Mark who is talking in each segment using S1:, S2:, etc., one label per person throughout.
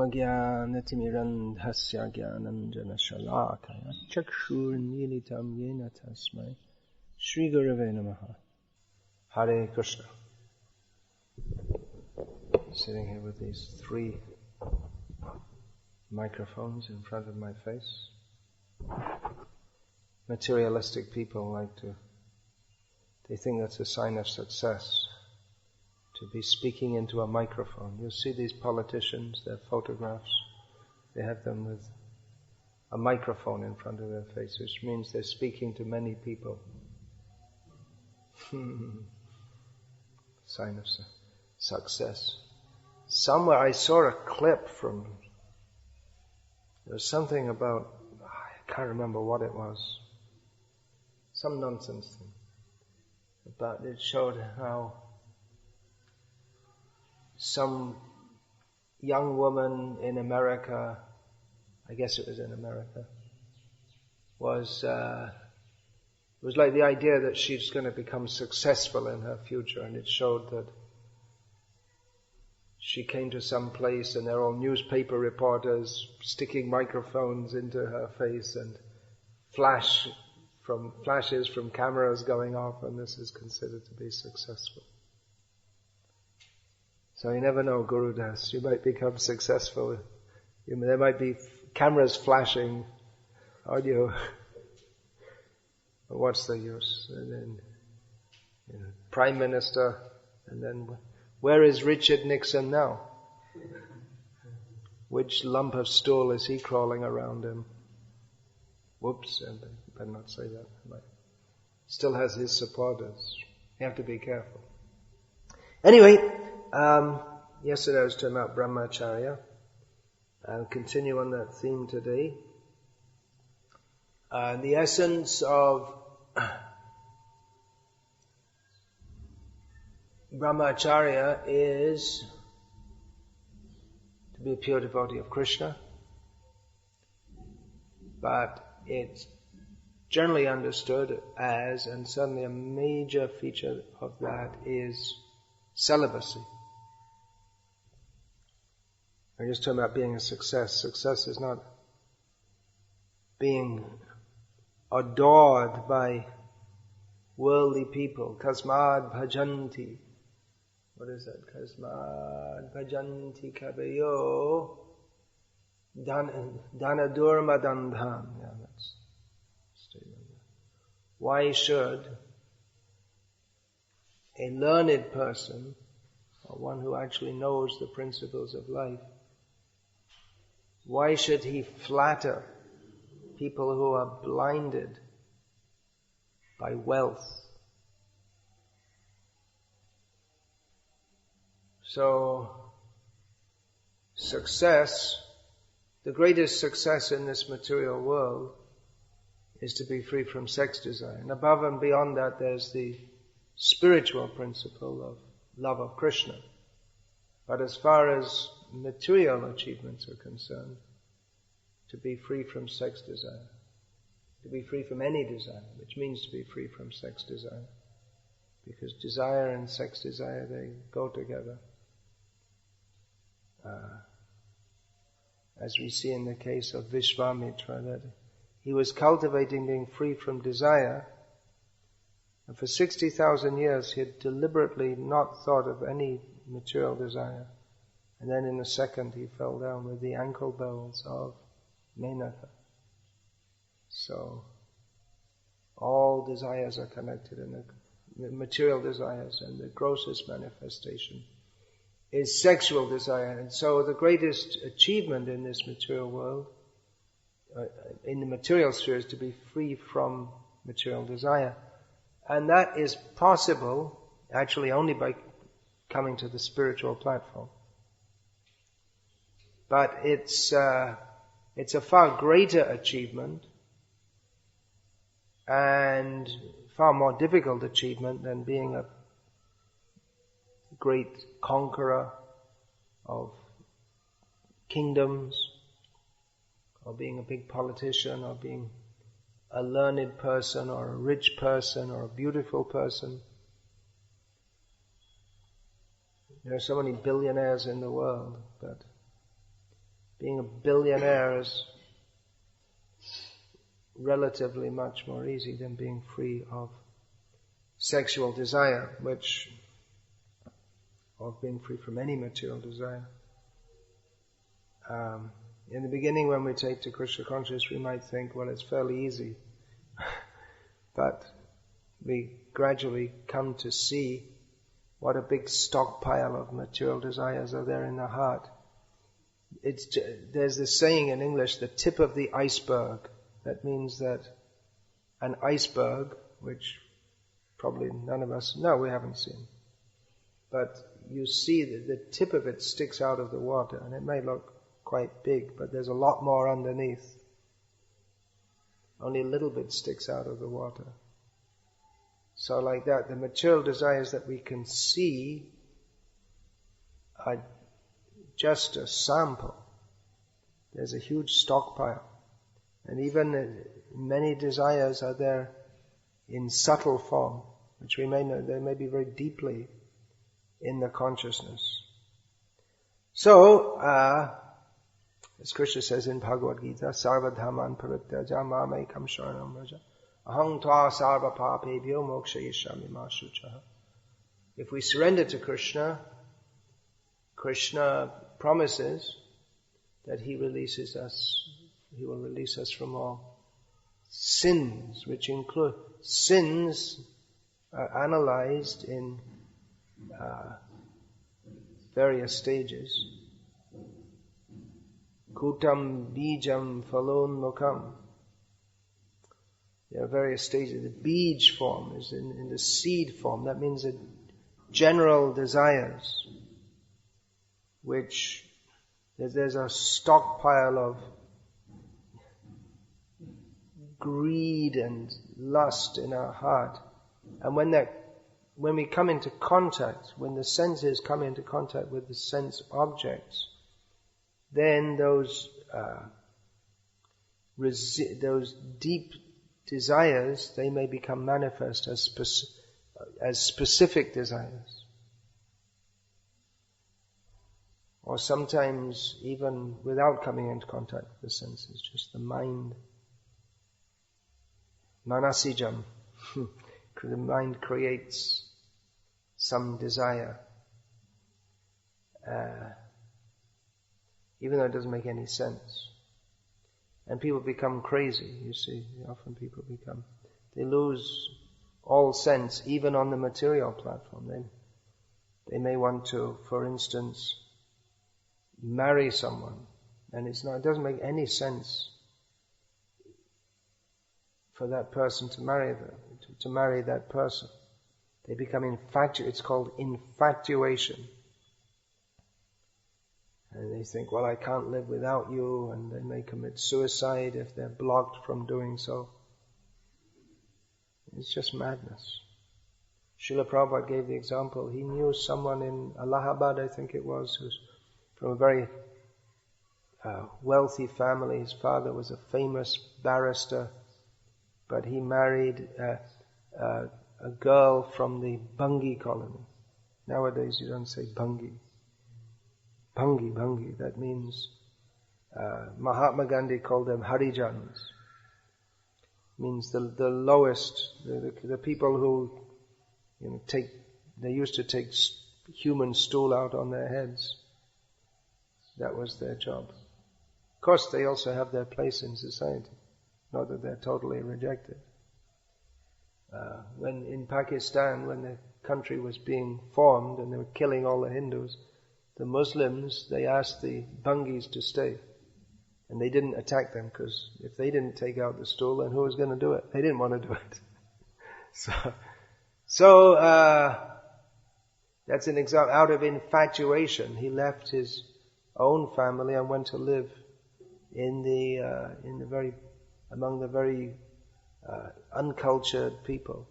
S1: Ajnanmagyanatimirandhasya Gyananjana Shalakaya Chakshurmilitam Yena Tasmai Shri Gurave Namaha. Hare Krishna. Sitting here with these 3 microphones in front of my face. Materialistic people they think that's a sign of success, to be speaking into a microphone. You'll see these politicians, their photographs, they have them with a microphone in front of their face, which means they're speaking to many people. Sign of success. Somewhere I saw a clip from, there was something about, I can't remember what it was, some nonsense thing, but it showed how some young woman in America, I guess it was in America, was like the idea that she's going to become successful in her future, and it showed that she came to some place and there are all newspaper reporters sticking microphones into her face and flashes from cameras going off, and this is considered to be successful. So you never know, Guru Das. You might become successful. There might be cameras flashing on you. But what's the use? And then, Prime Minister, and then where is Richard Nixon now? Which lump of stool is he crawling around in? Whoops, I better not say that. Still has his supporters. You have to be careful. Anyway, yesterday I was talking about Brahmacharya. I'll continue on that theme today. The essence of Brahmacharya is to be a pure devotee of Krishna, but it's generally understood as, and certainly a major feature of that is celibacy. I'm just talking about being a success. Success is not being adored by worldly people. Kasmad bhajanti. What is that? Kasmad bhajanti kabayo dhanadurmadandham. Yeah, that's statement. Why should a learned person, or one who actually knows the principles of life, why should he flatter people who are blinded by wealth? So, success, the greatest success in this material world is to be free from sex desire. And above and beyond that, there's the spiritual principle of love of Krishna. But as far as material achievements are concerned, to be free from sex desire, to be free from any desire, which means to be free from sex desire, because desire and sex desire, they go together. As we see in the case of Vishwamitra, that he was cultivating being free from desire, and for 60,000 years he had deliberately not thought of any material desire. And then in a second he fell down with the ankle bells of Menaka. So, all desires are connected, and the material desires, and the grossest manifestation is sexual desire. And so the greatest achievement in this material world, in the material sphere, is to be free from material desire. And that is possible actually only by coming to the spiritual platform. But it's a far greater achievement and far more difficult achievement than being a great conqueror of kingdoms, or being a big politician, or being a learned person, or a rich person, or a beautiful person. There are so many billionaires in the world, but being a billionaire is relatively much more easy than being free of sexual desire, or being free from any material desire. In the beginning, when we take to Krishna consciousness, we might think, well, it's fairly easy. But we gradually come to see what a big stockpile of material desires are there in the heart. There's this saying in English, the tip of the iceberg. That means that an iceberg, which probably none of us, no, we haven't seen. But you see that the tip of it sticks out of the water, and it may look quite big, but there's a lot more underneath. Only a little bit sticks out of the water. So like that, the material desires that we can see are just a sample. There's a huge stockpile. And even many desires are there in subtle form, which we may know, they may be very deeply in the consciousness. So, as Krishna says in Bhagavad Gita, Sarvadhaman Parityaja Mamekam Sharanam Vraja Aham Tva Sarva Papebhyo Mokshayishyami Ma Shuchaha. If we surrender to Krishna, Krishna promises that He will release us from all sins, which include sins are analyzed in various stages. Kutam bijam falon lokam. There are various stages. The bij form is in the seed form. That means that general desires, which there's a stockpile of greed and lust in our heart. And when we come into contact, when the senses come into contact with the sense objects, then those deep desires, they may become manifest as specific desires. Or sometimes even without coming into contact with the senses, just the mind. Manasijam. The mind creates some desire. Even though it doesn't make any sense. And people become crazy, you see. Often people they lose all sense, even on the material platform. They may want to, for instance, marry someone, and it doesn't make any sense for that person to marry that person. They become infatuated. It's called infatuation. And they think, well, I can't live without you, and they may commit suicide if they're blocked from doing so. It's just madness. Srila Prabhupada gave the example. He knew someone in Allahabad, I think it was, who's from a very wealthy family. His father was a famous barrister, but he married a girl from the Bhangi colony. Nowadays you don't say Bhangi. Bhangi, that means Mahatma Gandhi called them Harijans. Means the lowest, the people who they used to take human stool out on their heads. That was their job. Of course, they also have their place in society. Not that they're totally rejected. When in Pakistan, when the country was being formed and they were killing all the Hindus, the Muslims, they asked the Bhangis to stay. And they didn't attack them, because if they didn't take out the stool, then who was going to do it? They didn't want to do it. So that's an example. Out of infatuation, he left his own family and went to live among the very uncultured people,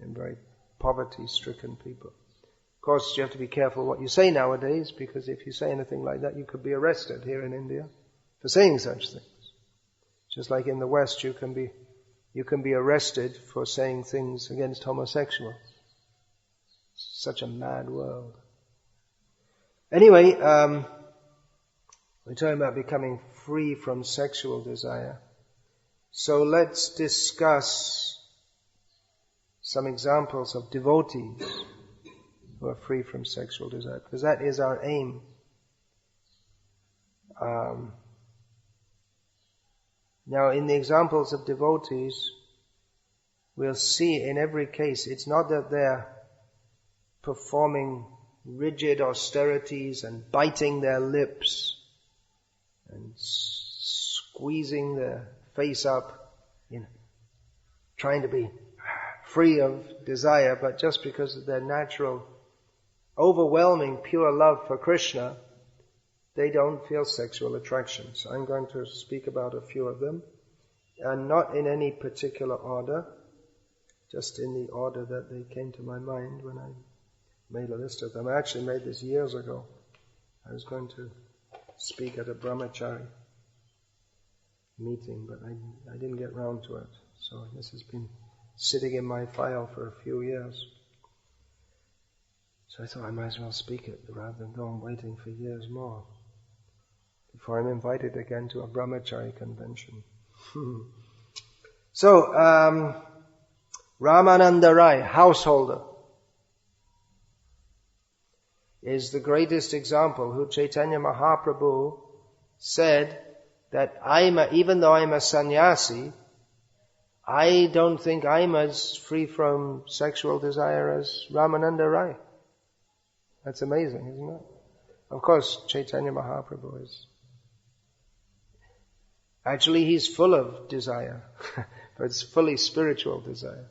S1: and very poverty-stricken people. Of course, you have to be careful what you say nowadays, because if you say anything like that, you could be arrested here in India for saying such things. Just like in the West, you can be arrested for saying things against homosexuals. Such a mad world. Anyway, We're talking about becoming free from sexual desire. So let's discuss some examples of devotees who are free from sexual desire, because that is our aim. Now, in the examples of devotees, we'll see in every case, it's not that they're performing rigid austerities and biting their lips and squeezing their face up, trying to be free of desire, but just because of their natural, overwhelming, pure love for Krishna, they don't feel sexual attraction. So I'm going to speak about a few of them, and not in any particular order, just in the order that they came to my mind when I made a list of them. I actually made this years ago. I was going to speak at a Brahmacharya meeting, but I didn't get round to it. So this has been sitting in my file for a few years. So I thought I might as well speak it rather than go on waiting for years more before I'm invited again to a Brahmacharya convention. So, Ramananda Rai, householder, is the greatest example, who Chaitanya Mahaprabhu said that even though I'm a sannyasi, I don't think I'm as free from sexual desire as Ramananda Rai. That's amazing, isn't it? Of course, Chaitanya Mahaprabhu is. Actually, he's full of desire, but it's fully spiritual desire.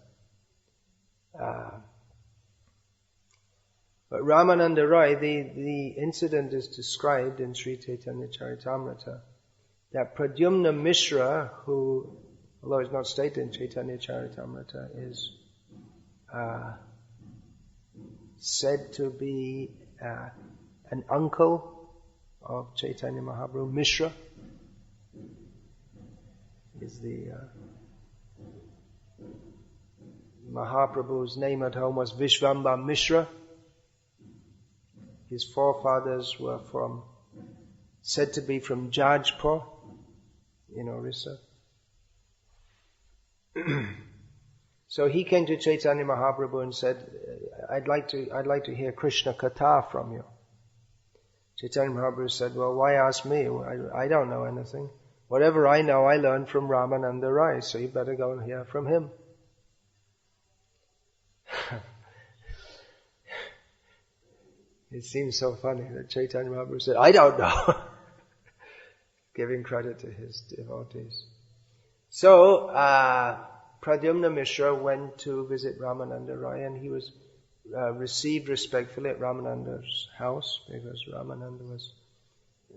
S1: But Ramananda Rai, the incident is described in Sri Chaitanya Charitamrita, that Pradyumna Mishra, who, although it's not stated in Chaitanya Charitamrita, is said to be an uncle of Chaitanya Mahaprabhu. Mishra is the Mahaprabhu's name at home was Vishvamba Mishra. His forefathers were said to be from Jajpur in Orissa. So he came to Chaitanya Mahaprabhu and said, I'd like to hear Krishna Katha from you. Chaitanya Mahaprabhu said, well, why ask me? I don't know anything. Whatever I know, I learned from Ramananda Rai, so you better go and hear from him. It seems so funny that Chaitanya Mahaprabhu said, I don't know, giving credit to his devotees. So, Pradyumna Mishra went to visit Ramananda Rai, and he was received respectfully at Ramananda's house, because Ramananda was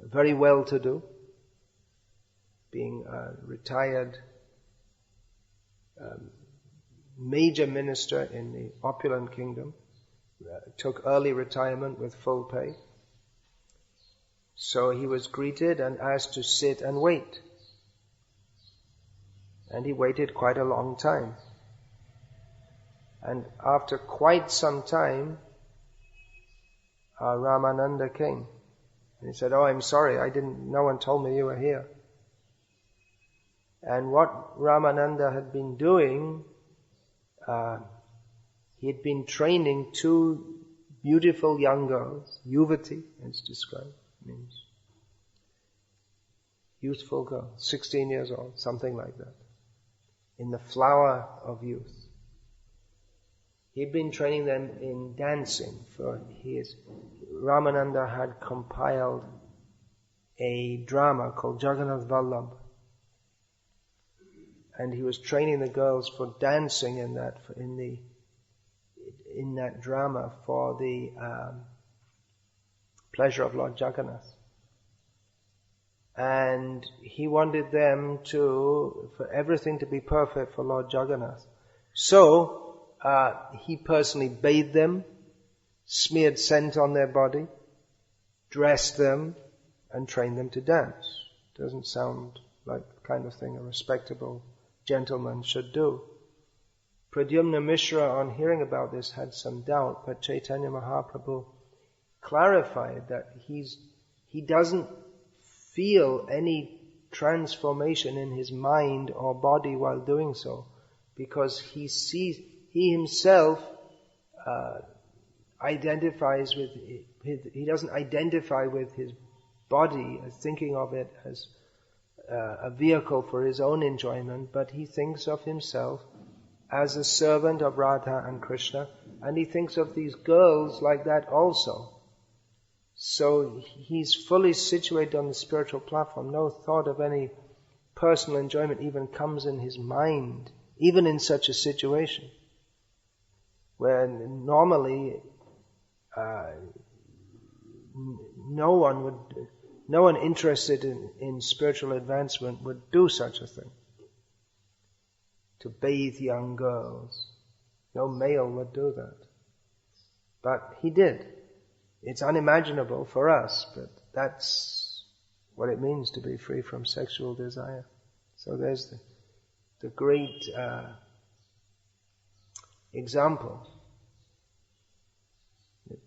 S1: very well-to-do, being a retired major minister in the opulent kingdom, took early retirement with full pay. So he was greeted and asked to sit and wait. And he waited quite a long time. And after quite some time, Ramananda came. And he said, oh, I'm sorry, no one told me you were here. And what Ramananda had been doing, he had been training two beautiful young girls, Yuvati, it's described, means youthful girl, 16 years old, something like that, in the flower of youth. He'd been training them in dancing, for Ramananda had compiled a drama called Jagannath Vallabh, and he was training the girls for dancing in that drama for the pleasure of Lord Jagannath. And he wanted them for everything to be perfect for Lord Jagannath. So, he personally bathed them, smeared scent on their body, dressed them, and trained them to dance. Doesn't sound like the kind of thing a respectable gentleman should do. Pradyumna Mishra, on hearing about this, had some doubt, but Chaitanya Mahaprabhu clarified that he doesn't feel any transformation in his mind or body while doing so, because he himself identifies with he doesn't identify with his body as thinking of it as a vehicle for his own enjoyment, but he thinks of himself as a servant of Radha and Krishna, and he thinks of these girls like that also. So he's fully situated on the spiritual platform. No thought of any personal enjoyment even comes in his mind, even in such a situation, where normally no one interested in spiritual advancement would do such a thing. To bathe young girls. No male would do that. But he did. It's unimaginable for us, but that's what it means to be free from sexual desire. So there's the great example.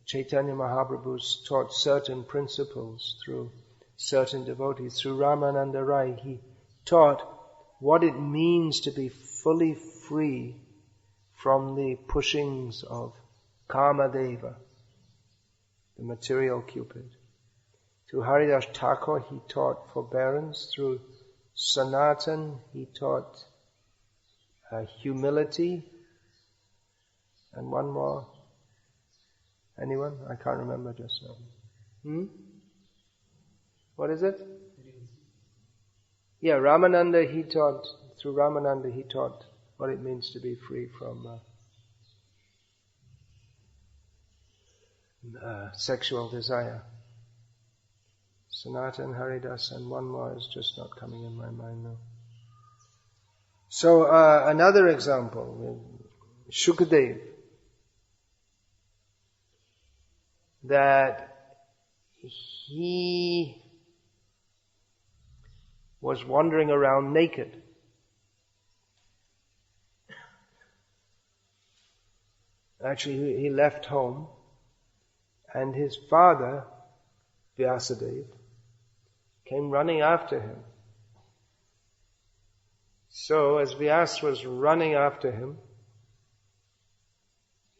S1: Chaitanya Mahaprabhu's taught certain principles through certain devotees. Through Ramananda Rai, he taught what it means to be fully free from the pushings of Kamadeva, the material cupid. Through Haridas Thakur, he taught forbearance. Through Sanatan, he taught humility. And one more. Anyone? I can't remember just now. What is it? Yeah, Ramananda, through Ramananda he taught what it means to be free from sexual desire. Sanatan, Haridas, and one more is just not coming in my mind now. So another example, Shukadev, that he was wandering around naked. Actually, he left home, and his father, Vyasadeva, came running after him. So, as Vyas was running after him,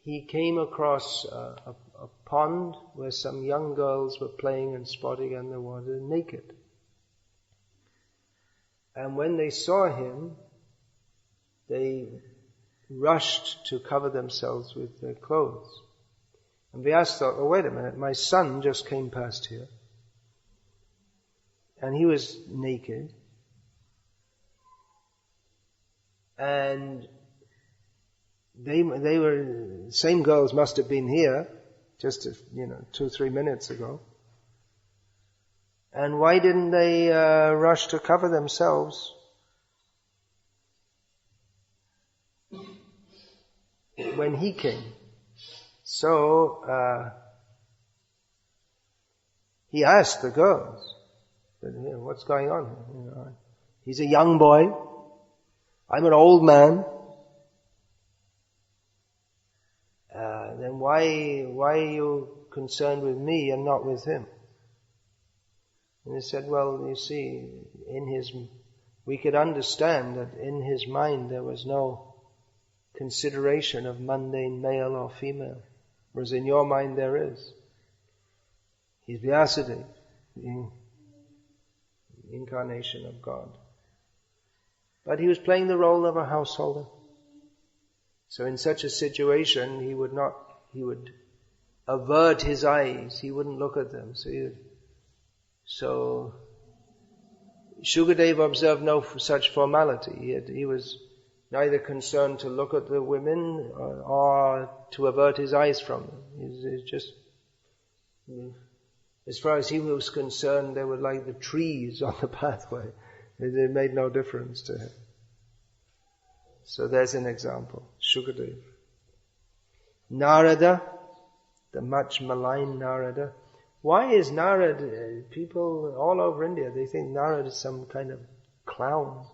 S1: he came across a pond where some young girls were playing and spotting in the water naked. And when they saw him, they rushed to cover themselves with their clothes. And Vyas thought, oh wait a minute, my son just came past here, and he was naked, and they were, same girls must have been here just 2-3 minutes ago. And why didn't they rush to cover themselves when he came? So he asked the girls, what's going on here? He's a young boy. I'm an old man. Then why are you concerned with me and not with him? And he said, well, you see, we could understand that in his mind there was no consideration of mundane male or female, whereas in your mind there is. He's Vyasadeva, the incarnation of God. But he was playing the role of a householder. So in such a situation, he would avert his eyes. He wouldn't look at them. So Shukadeva observed no such formality. He was neither concerned to look at the women or to avert his eyes from them. He's just, as far as he was concerned, they were like the trees on the pathway. It made no difference to him. So there's an example. Shukadeva. Narada, the much maligned Narada. Why is Narada, people all over India, they think Narada is some kind of clown.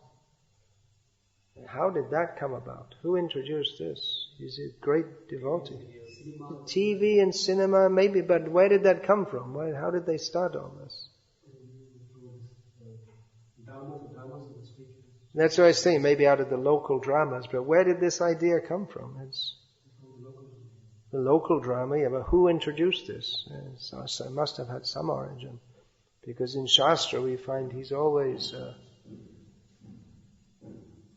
S1: How did that come about? Who introduced this? He's a great devotee. TV and cinema, maybe, but where did that come from? How did they start all this? That's what I was thinking, maybe out of the local dramas, but where did this idea come from? It's the local drama, yeah, but who introduced this? So it must have had some origin. Because in Shastra we find he's always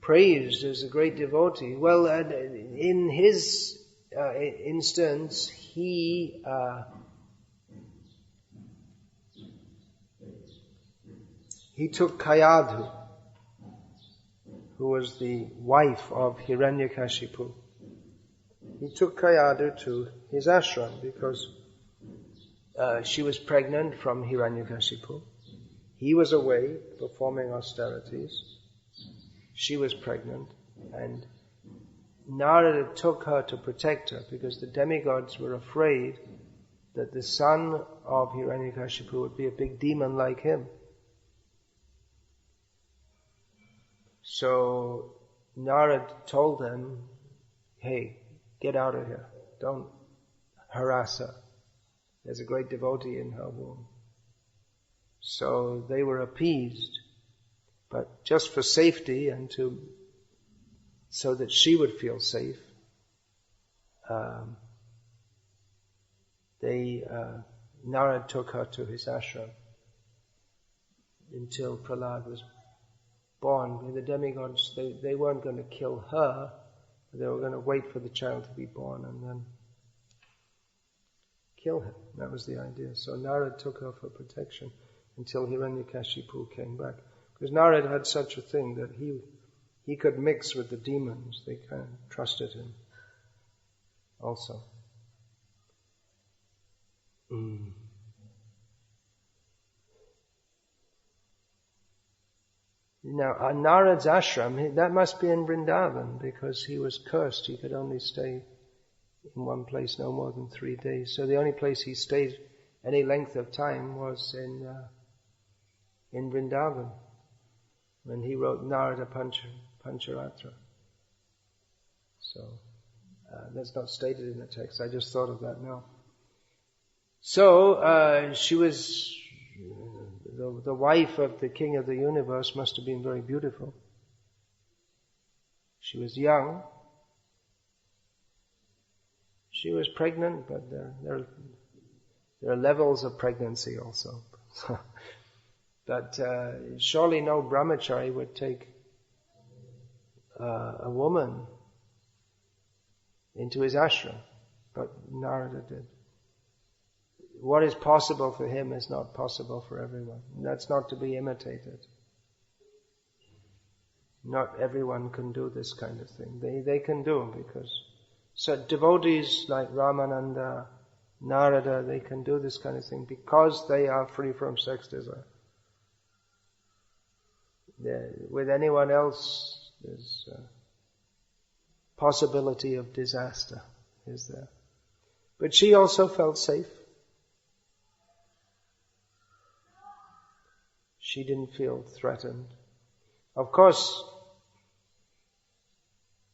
S1: praised as a great devotee. Well, in his instance, he took Kayadhu, who was the wife of Hiranyakashipu. He took Kayadhu to his ashram because she was pregnant from Hiranyakashipu. He was away performing austerities. She was pregnant, and Narada took her to protect her because the demigods were afraid that the son of Hiranyakashipu would be a big demon like him. So Narada told them, hey, get out of here. Don't harass her. There's a great devotee in her womb. So they were appeased. But just for safety and so that she would feel safe, Narada took her to his ashram until Prahlad was born. The demigods, they weren't going to kill her, they were going to wait for the child to be born and then kill him. That was the idea. So Narada took her for protection until Hiranyakashipu came back. Because Narada had such a thing that he could mix with the demons. They kind of trusted him also. Now, Narada's ashram, that must be in Vrindavan because he was cursed. He could only stay in one place no more than 3 days. So the only place he stayed any length of time was in Vrindavan, when he wrote Narada Pancharatra. So that's not stated in the text. I just thought of that now. So she was the wife of the king of the universe. Must have been very beautiful. She was young. She was pregnant, but there are levels of pregnancy also. But surely no Brahmacharya would take a woman into his ashram, but Narada did. What is possible for him is not possible for everyone. That's not to be imitated. Not everyone can do this kind of thing. They can do because so devotees like Ramananda, Narada, they can do this kind of thing because they are free from sex desire. With anyone else, there's a possibility of disaster, is there? But she also felt safe. She didn't feel threatened. Of course,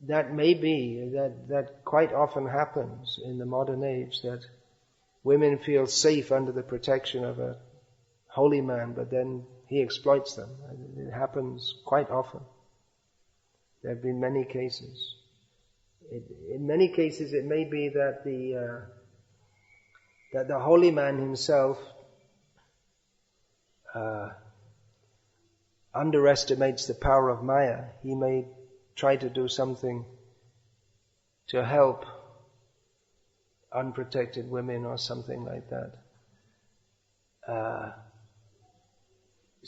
S1: that may be, that quite often happens in the modern age, that women feel safe under the protection of a holy man, but then he exploits them. It happens quite often. There have been many cases. In many cases it may be that the holy man himself underestimates the power of Maya. He may try to do something to help unprotected women or something like that.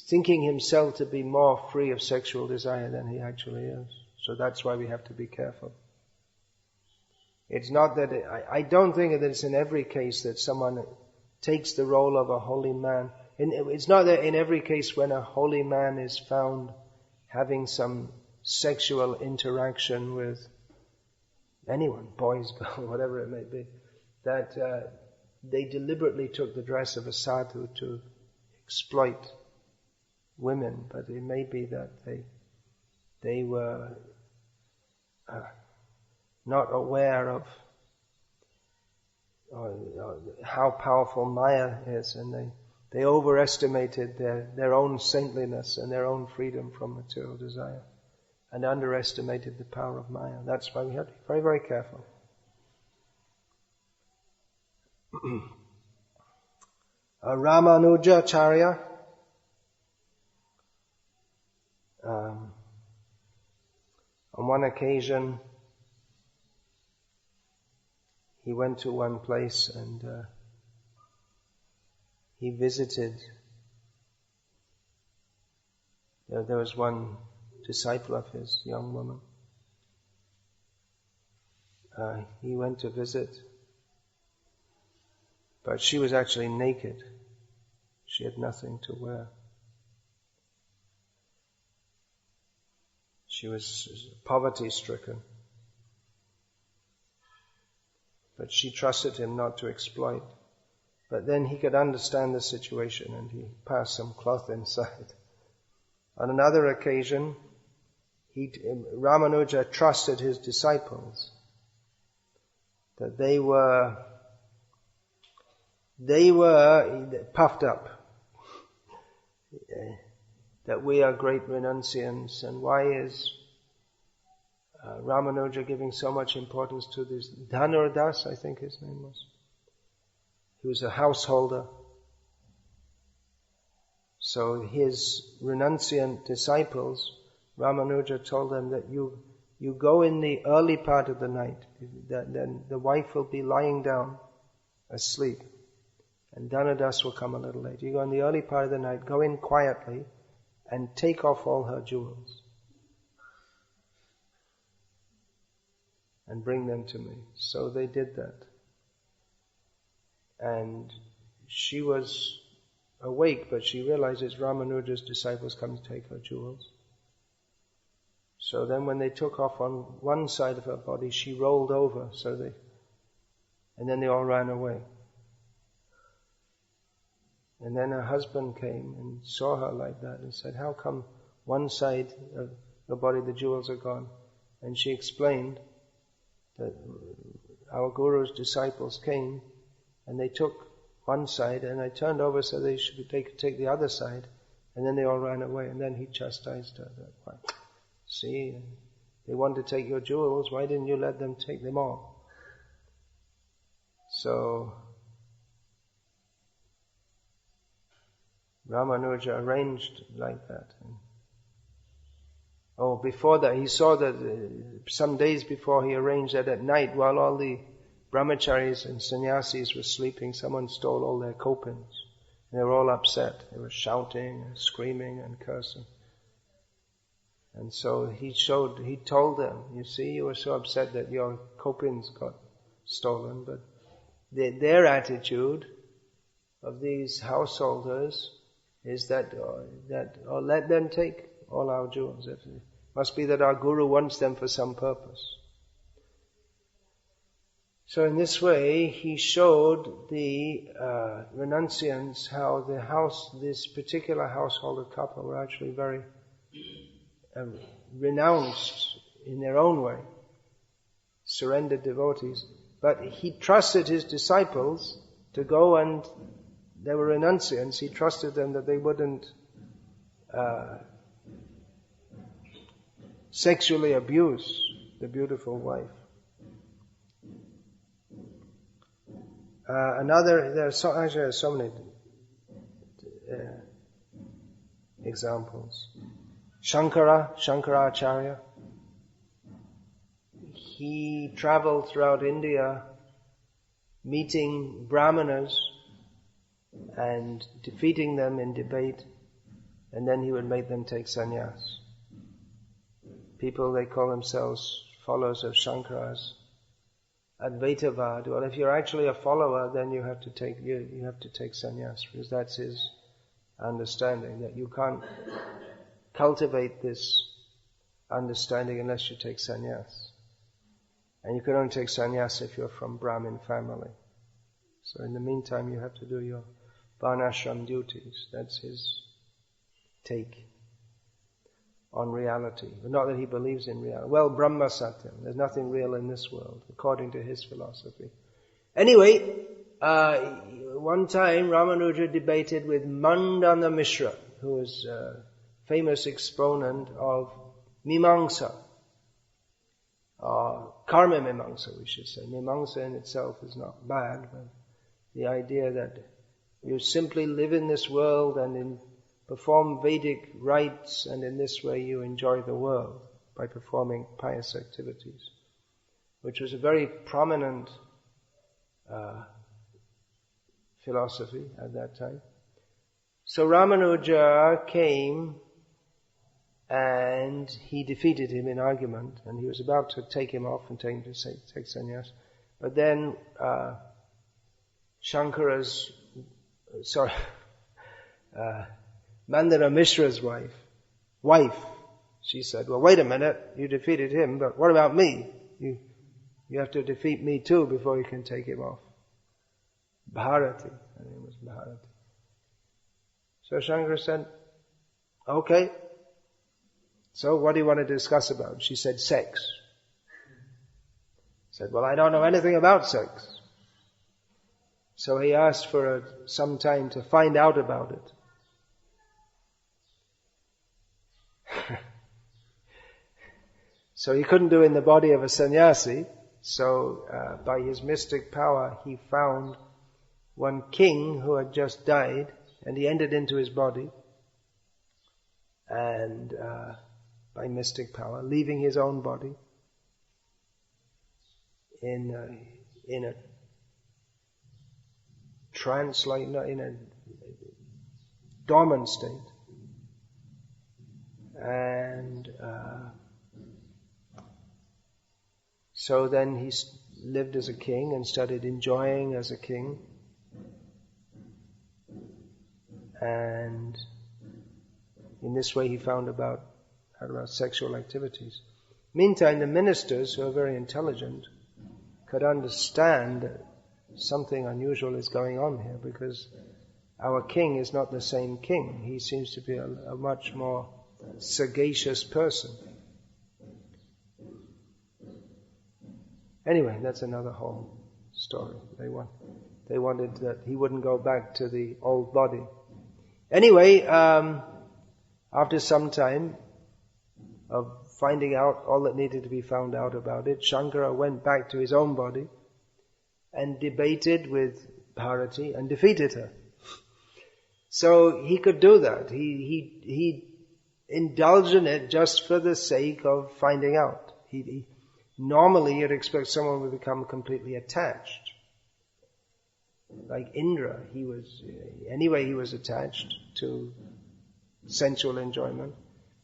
S1: Thinking himself to be more free of sexual desire than he actually is. So that's why we have to be careful. It's not that, I don't think that it's in every case that someone takes the role of a holy man. It's not that in every case when a holy man is found having some sexual interaction with anyone, boys, girls, whatever it may be, that they deliberately took the dress of a sadhu to exploit women, but it may be that they were not aware of how powerful Maya is, and They overestimated their own saintliness and their own freedom from material desire, and underestimated the power of Maya. That's why we have to be very, very careful. Ramanujacharya, on one occasion, he went to one place and he visited. There was one disciple of his, young woman. He went to visit, but she was actually naked. She had nothing to wear. She was poverty-stricken. But she trusted him not to exploit. But then he could understand the situation and he passed some cloth inside. On another occasion, Ramanuja trusted his disciples that they were puffed up, that we are great renunciants, and why is Ramanuja giving so much importance to this Dhanurdas, I think his name was. He was a householder. So his renunciant disciples, Ramanuja told them that you go in the early part of the night, then the wife will be lying down asleep, and Dhanurdas will come a little later. You go in the early part of the night, go in quietly, and take off all her jewels, and bring them to me. So they did that. And she was awake, but she realizes Ramanuja's disciples come to take her jewels. So then when they took off on one side of her body, she rolled over, and then they all ran away. And then her husband came and saw her like that and said, how come one side of the body, the jewels are gone? And she explained that our Guru's disciples came and they took one side, and I turned over so they should take the other side, and then they all ran away. And then he chastised her. See, they want to take your jewels, why didn't you let them take them all? So Ramanuja arranged like that. Before that, he saw that some days before he arranged that at night, while all the Brahmacharis and sannyasis were sleeping, someone stole all their kopins. And they were all upset. They were shouting and screaming and cursing. And so he told them, you see, you were so upset that your kopins got stolen, but their attitude of these householders is that let them take all our jewels. It must be that our Guru wants them for some purpose. So in this way, he showed the renunciants how this particular householder couple were actually very renounced in their own way, surrendered devotees. But he trusted his disciples to go, and they were renunciants. He trusted them that they wouldn't sexually abuse the beautiful wife. There are so many examples. Shankaracharya, he traveled throughout India meeting brahmanas and defeating them in debate, and then he would make them take sannyas. People, they call themselves followers of Shankara's Advaitavad. Well, if you're actually a follower, then you have to take sannyas, because that's his understanding, that you can't cultivate this understanding unless you take sannyas. And you can only take sannyas if you're from Brahmin family. So in the meantime, you have to do your varnashram duties. That's his take on reality. But not that he believes in reality. Well, Brahma Satyam. There's nothing real in this world, according to his philosophy. Anyway, one time Ramanuja debated with Mandana Mishra, who was a famous exponent of Mimamsa, Karma Mimamsa, we should say. Mimamsa in itself is not bad, but the idea that you simply live in this world and perform Vedic rites, and in this way you enjoy the world by performing pious activities, which was a very prominent philosophy at that time. So Ramanuja came and he defeated him in argument, and he was about to take him off and take sannyas. But then Mandana Mishra's wife, she said, well, wait a minute, you defeated him, but what about me? You have to defeat me too before you can take him off. Bharati, her name was Bharati. So Shankara said, okay, so what do you want to discuss about? She said, sex. He said, well, I don't know anything about sex. So he asked for some time to find out about it. So he couldn't do it in the body of a sannyasi. So by his mystic power, he found one king who had just died, and he entered into his body. And by mystic power, leaving his own body in a trance, like in a dormant state, and so then he lived as a king and started enjoying as a king, and in this way he found out about sexual activities. Meantime, the ministers, who are very intelligent, could understand that something unusual is going on here, because our king is not the same king. He seems to be a much more sagacious person. Anyway, that's another whole story. They wanted that he wouldn't go back to the old body. Anyway, after some time of finding out all that needed to be found out about it, Shankara went back to his own body and debated with Bharati and defeated her. So he could do that. He indulged in it just for the sake of finding out. Normally you'd expect someone would become completely attached. Like Indra, he was attached to sensual enjoyment.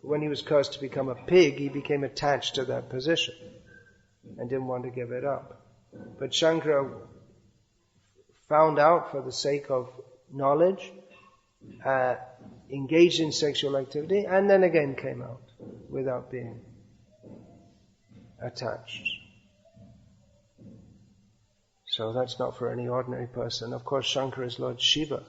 S1: When he was cursed to become a pig, he became attached to that position and didn't want to give it up. But Shankara found out for the sake of knowledge, engaged in sexual activity, and then again came out without being attached. So that's not for any ordinary person. Of course, Shankara is Lord Shiva.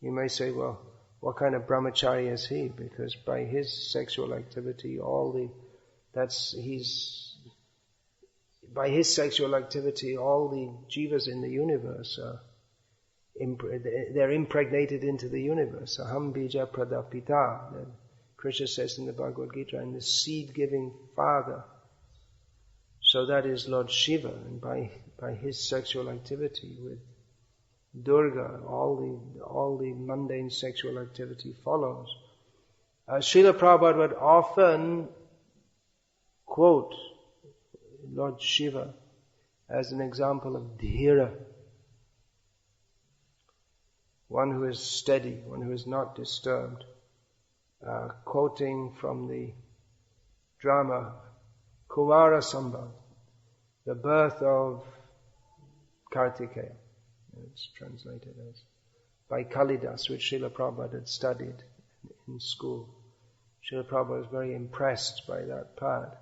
S1: You may say, well, what kind of Brahmacharya is he? Because by his sexual activity, all the jivas in the universe are they're impregnated into the universe. Aham bija pradapita. Krishna says in the Bhagavad Gita, I'm the seed-giving father. So that is Lord Shiva, and by his sexual activity with Durga, all the mundane sexual activity follows. Srila Prabhupada would often quote Lord Shiva as an example of dhira, one who is steady, one who is not disturbed, quoting from the drama Kumara Sambhav, the birth of Kartikeya. It's translated as by Kalidas, which Srila Prabhupada had studied in school. Srila Prabhupada was very impressed by that part.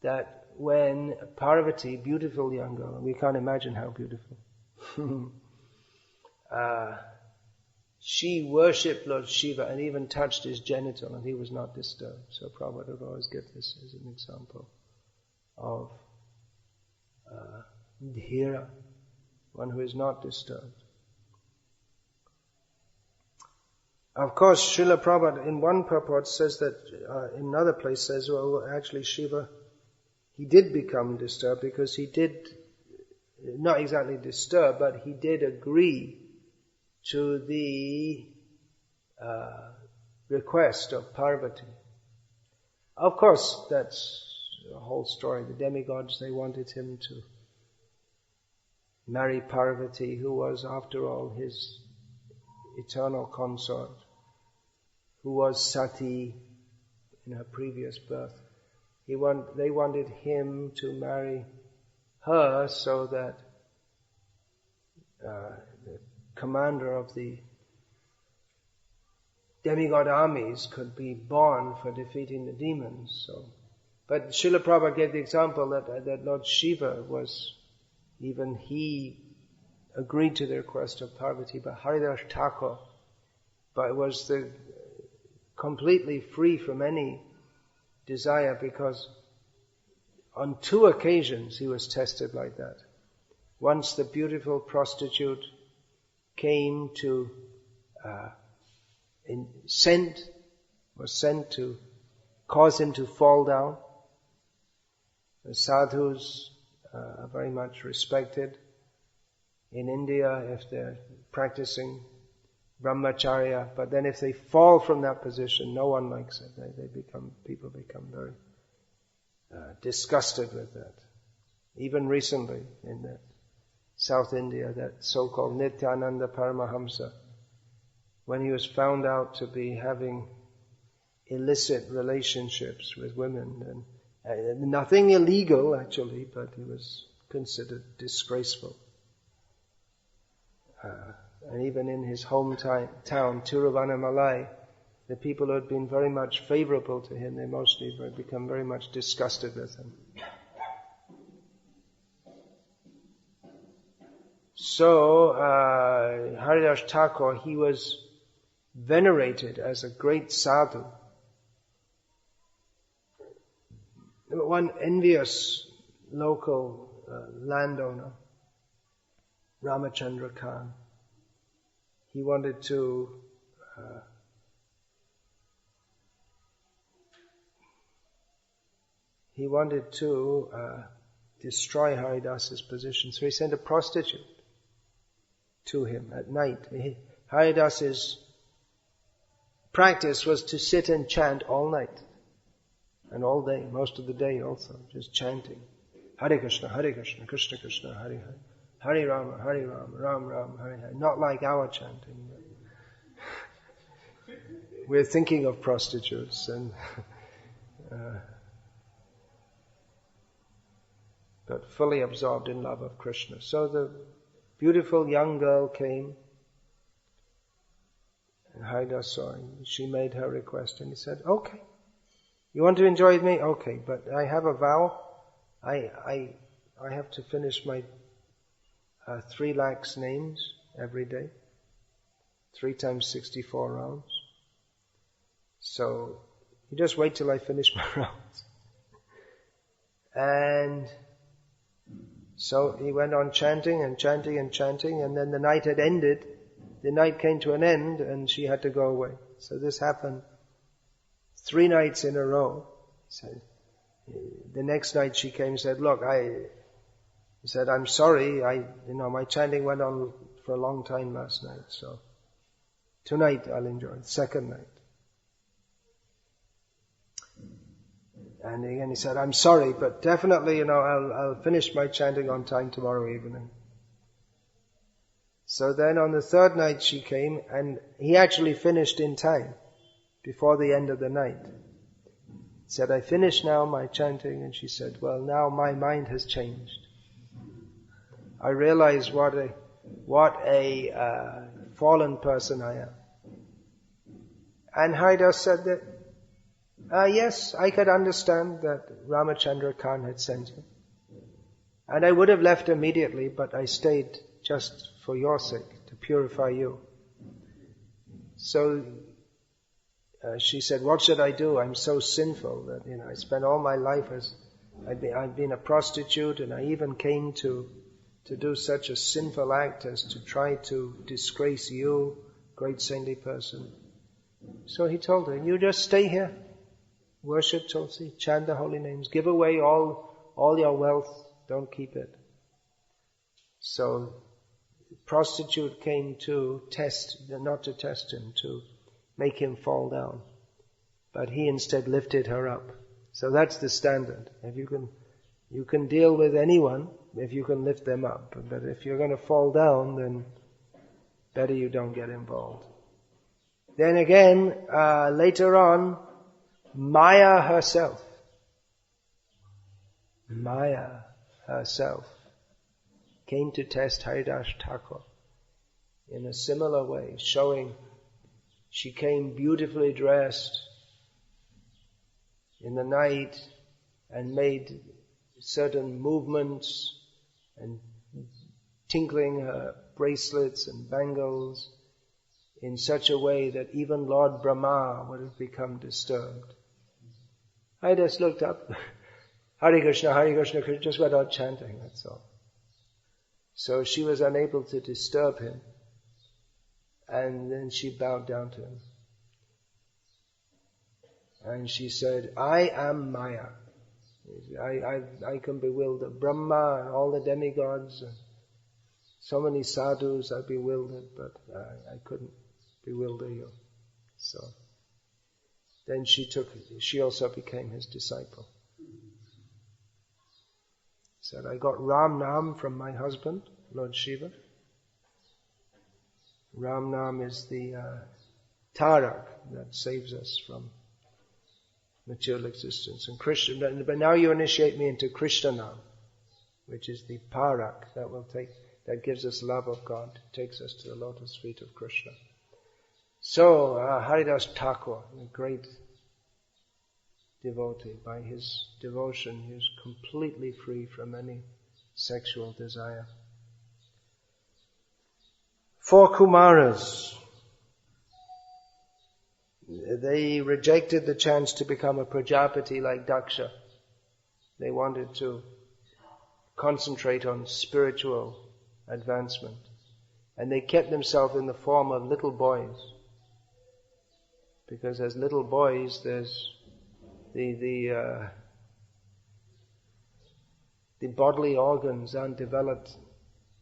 S1: That when Parvati, beautiful young girl, we can't imagine how beautiful, she worshipped Lord Shiva and even touched his genital, and he was not disturbed. So Prabhupada would always give this as an example of dhira, one who is not disturbed. Of course, Srila Prabhupada in one purport says that, in another place says, well, actually Shiva, he did become disturbed because he did, not exactly disturb, but he did agree to the request of Parvati. Of course, that's a whole story. The demigods, they wanted him to marry Parvati, who was, after all, his eternal consort, who was Sati in her previous birth. They wanted him to marry her so that the commander of the demigod armies could be born for defeating the demons. But Srila Prabhupada gave the example that Lord Shiva was, even he agreed to the request of Parvati, but Haridas Thakur was completely free from any desire, because on 2 occasions he was tested like that. Once the beautiful prostitute came to, was sent to cause him to fall down. The sadhus are very much respected in India if they're practicing Brahmacharya, but then if they fall from that position, no one likes it. People become very disgusted with that. Even recently in South India, that so-called Nityananda Paramahamsa, when he was found out to be having illicit relationships with women, and nothing illegal actually, but he was considered disgraceful. And even in his hometown, Tiruvannamalai, the people who had been very much favorable to him, they mostly become very much disgusted with him. So, Haridas Thakur, he was venerated as a great sadhu. One envious local landowner, Ramachandra Khan, he wanted to destroy Haridas's position. So he sent a prostitute to him at night. Haridas's practice was to sit and chant all night and all day, most of the day also, just chanting. Hare Krishna, Krishna Krishna, Hare Hare. Hare Rama, Ram Ram, Hare Hare. Not like our chanting. We're thinking of prostitutes and but fully absorbed in love of Krishna. So the beautiful young girl came, and Haridas saw her. She made her request, and he said, "Okay, you want to enjoy with me? Okay, but I have a vow. I have to finish my 3 lakhs names every day, 3 times 64 rounds. So you just wait till I finish my rounds." And so he went on chanting and chanting and chanting, and then the night had ended. The night came to an end, and she had to go away. So this happened 3 nights in a row. So the next night she came and said, "Look, he said, I'm sorry, my chanting went on for a long time last night, so tonight I'll enjoy it, 2nd night." And again he said, "I'm sorry, but definitely, I'll finish my chanting on time tomorrow evening." So then on the 3rd night she came, and he actually finished in time, before the end of the night. He said, "I finished now my chanting," and she said, "Well, now my mind has changed. I realize what a fallen person I am." And Haridas said that, yes, I could understand that Ramachandra Khan had sent him. And I would have left immediately, but I stayed just for your sake, to purify you. So she said, "What should I do? I'm so sinful that, I spent all my life I've been a prostitute, and I even came to do such a sinful act as to try to disgrace you, great saintly person. So he told her, you just stay here, worship Tulsi, chant the holy names, give away all your wealth, don't keep it. So the prostitute came to not to test him, to make him fall down. But he instead lifted her up. So that's the standard. If you can deal with anyone if you can lift them up. But if you're going to fall down, then better you don't get involved. Then again, later on, Maya herself came to test Haridas Thakur in a similar way, showing she came beautifully dressed in the night and made certain movements and tinkling her bracelets and bangles in such a way that even Lord Brahma would have become disturbed. I just looked up, Hare Krishna, just went out chanting, that's all. So she was unable to disturb him, and then she bowed down to him. And she said, I am Maya. I can bewilder Brahma and all the demigods, and so many sadhus I bewildered, but I couldn't bewilder you. So then she also became his disciple. Said, I got Ram Nam from my husband, Lord Shiva. Ram Nam is the tarak that saves us from material existence. And Krishna, but now you initiate me into Krishna Nam, which is the parak that gives us love of God, takes us to the lotus feet of Krishna. So Haridas Thakur, a great devotee, by his devotion he is completely free from any sexual desire. 4 Kumaras, they rejected the chance to become a Prajapati like Daksha. They wanted to concentrate on spiritual advancement. And they kept themselves in the form of little boys. Because as little boys, there's the bodily organs aren't developed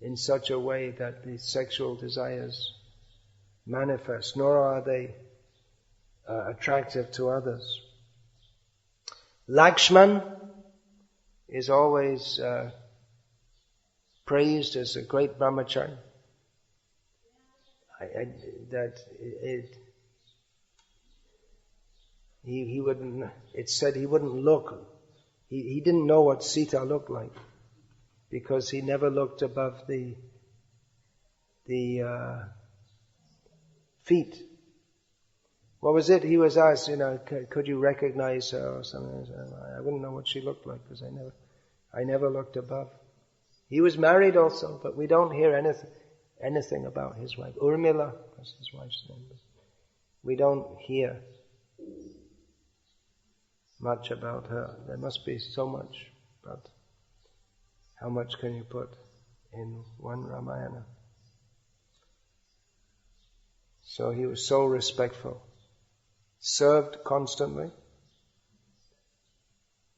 S1: in such a way that the sexual desires manifest, nor are they attractive to others. Lakshman is always praised as a great Brahmacharya. It said he wouldn't look. He didn't know what Sita looked like because he never looked above the feet. What was it? He was asked, could you recognize her or something? I wouldn't know what she looked like because I never looked above. He was married also, but we don't hear anything about his wife. Urmila was his wife's name. We don't hear much about her. There must be so much, but how much can you put in one Ramayana? So he was so respectful. Served constantly,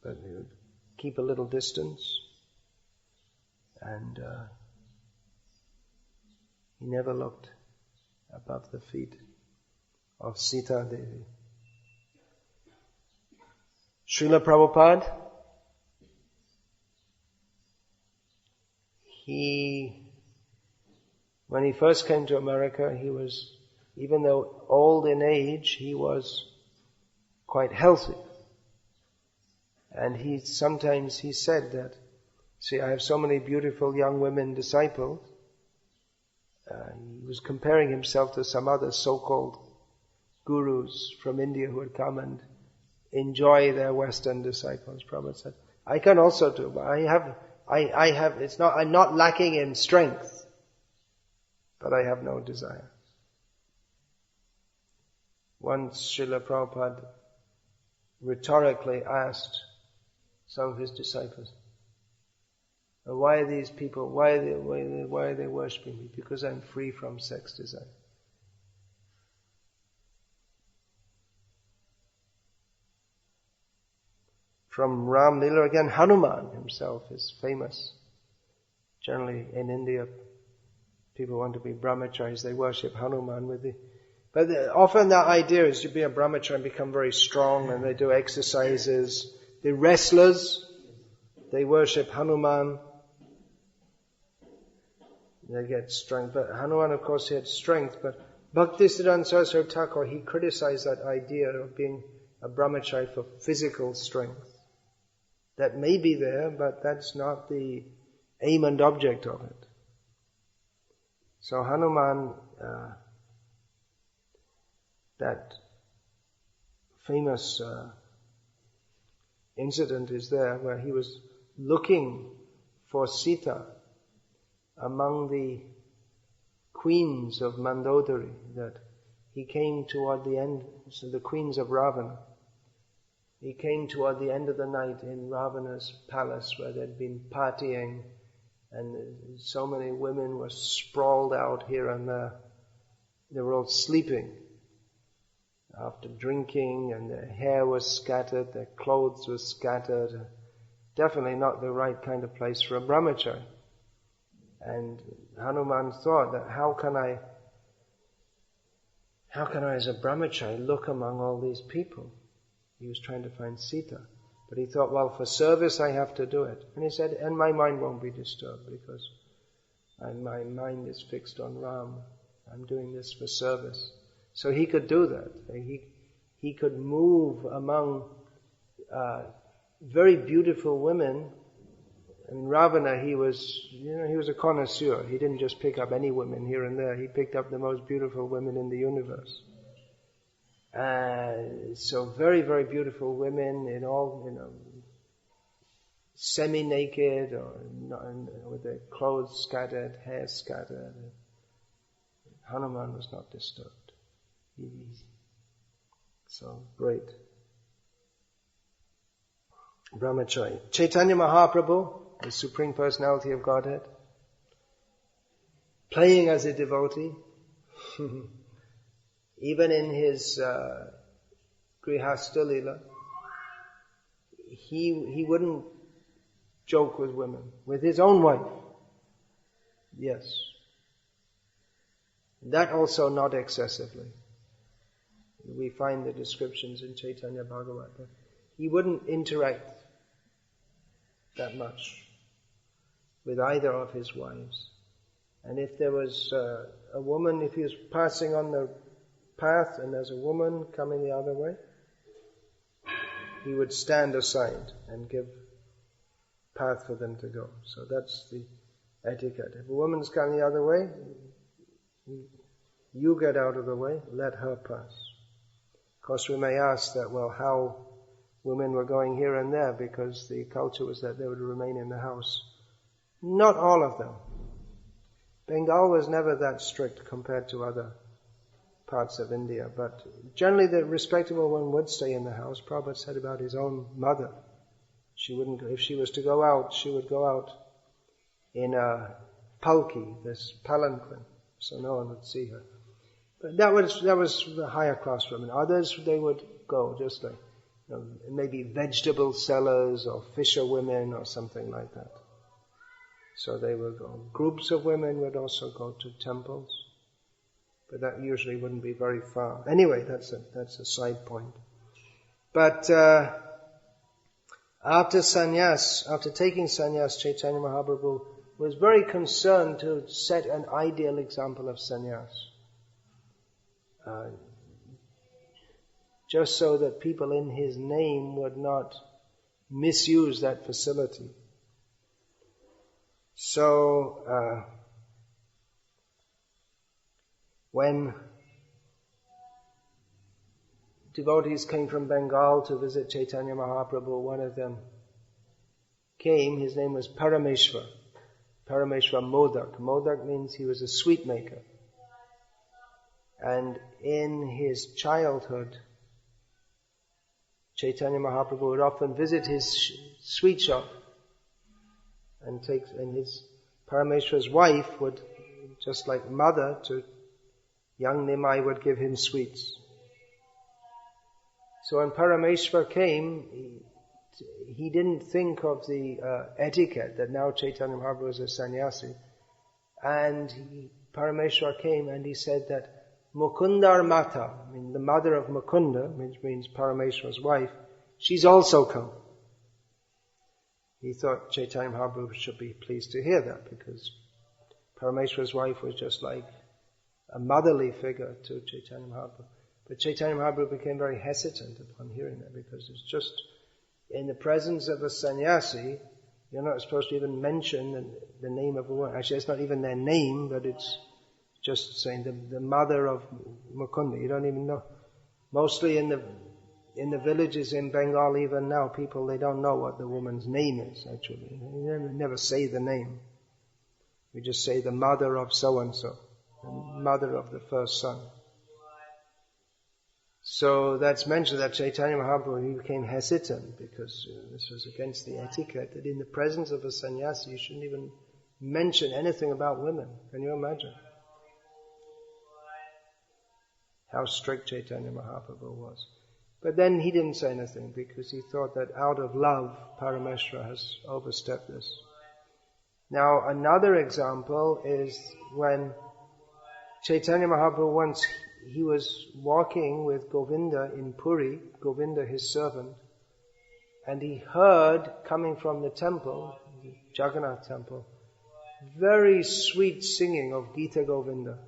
S1: but he would keep a little distance, and he never looked above the feet of Sita Devi. Srila Prabhupada, when he first came to America, he was, even though old in age, he was quite healthy. And sometimes he said that, see, I have so many beautiful young women disciples. He was comparing himself to some other so-called gurus from India who had come and enjoy their Western disciples. Prabhupada said, I can also do, but I'm not lacking in strength, but I have no desire. Once Srila Prabhupada rhetorically asked some of his disciples, why are these people, why are they worshipping me? Because I'm free from sex desire. from Ram Lila again, Hanuman himself is famous. Generally in India, people want to be brahmacharis, they worship Hanuman but often that idea is to be a brahmachari and become very strong, and they do exercises. The wrestlers, they worship Hanuman. They get strength. But Hanuman, of course, he had strength. But Bhaktisiddhanta Saraswati Thakur, he criticized that idea of being a brahmachari for physical strength. That may be there, but that's not the aim and object of it. So Hanuman, that famous incident is there where he was looking for Sita among the queens of Mandodari, that he came toward the end, so the queens of Ravana. He came toward the end of the night in Ravana's palace where they'd been partying, and so many women were sprawled out here and there. They were all sleeping after drinking, and their hair was scattered, their clothes were scattered. Definitely not the right kind of place for a brahmachari. And Hanuman thought that how can I as a brahmachari look among all these people? He was trying to find Sita. But he thought, well, for service I have to do it. And he said, and my mind won't be disturbed because my mind is fixed on Ram. I'm doing this for service. So he could do that. He could move among very beautiful women. In Ravana, he was a connoisseur. He didn't just pick up any women here and there. He picked up the most beautiful women in the universe. So very, very beautiful women in all, semi-naked or with their clothes scattered, hair scattered. Hanuman was not disturbed. So great. Brahmachari. Chaitanya Mahaprabhu, the Supreme Personality of Godhead, playing as a devotee, even in his Grihastha Lila, he wouldn't joke with women, with his own wife. Yes. That also not excessively. We find the descriptions in Chaitanya Bhagavata. He wouldn't interact that much with either of his wives. And if there was a woman, if he was passing on the path and there's a woman coming the other way, he would stand aside and give path for them to go. So that's the etiquette. If a woman's coming the other way, you get out of the way, let her pass. Of course, we may ask that, well, how women were going here and there because the culture was that they would remain in the house. Not all of them. Bengal was never that strict compared to other parts of India, but generally the respectable one would stay in the house. Prabhupada said about his own mother, she wouldn't, if she was to go out, she would go out in a palki, this palanquin, so no one would see her. But that was the higher class women. Others, they would go just like, maybe vegetable sellers or fisher women or something like that. So they would go. Groups of women would also go to temples, but that usually wouldn't be very far. Anyway, that's a side point. But after taking sannyas, Chaitanya Mahaprabhu was very concerned to set an ideal example of sannyas. Just so that people in his name would not misuse that facility. So, when devotees came from Bengal to visit Chaitanya Mahaprabhu, one of them came, his name was Parameshwar Modak. Modak means he was a sweet maker. And in his childhood, Chaitanya Mahaprabhu would often visit his sweet shop and his Parameshwar's wife would, just like mother to young Nimai, would give him sweets. So when Parameshwar came he didn't think of the etiquette that now Chaitanya Mahaprabhu is a sannyasi. And Parameshwar came and he said that Mukundar Mata, I mean the mother of Mukunda, which means Parameshwar's wife, she's also come. He thought Chaitanya Mahaprabhu should be pleased to hear that, because Parameshwar's wife was just like a motherly figure to Chaitanya Mahaprabhu. But Chaitanya Mahaprabhu became very hesitant upon hearing that, because it's just in the presence of a sannyasi, you're not supposed to even mention the name of a woman. Actually, it's not even their name, but it's just saying the mother of Mukunda. You don't even know. Mostly in the villages in Bengal, even now, people, they don't know what the woman's name is, actually. They never say the name. We just say the mother of so-and-so, the mother of the first son. So that's mentioned that Chaitanya Mahaprabhu, he became hesitant because this was against the etiquette, that in the presence of a sannyasi you shouldn't even mention anything about women. Can you imagine how strict Chaitanya Mahaprabhu was? But then he didn't say anything because he thought that out of love, Parameshwar has overstepped this. Now another example is when Chaitanya Mahaprabhu once, he was walking with Govinda in Puri, Govinda his servant, and he heard coming from the temple, the Jagannath temple, very sweet singing of Gita Govinda.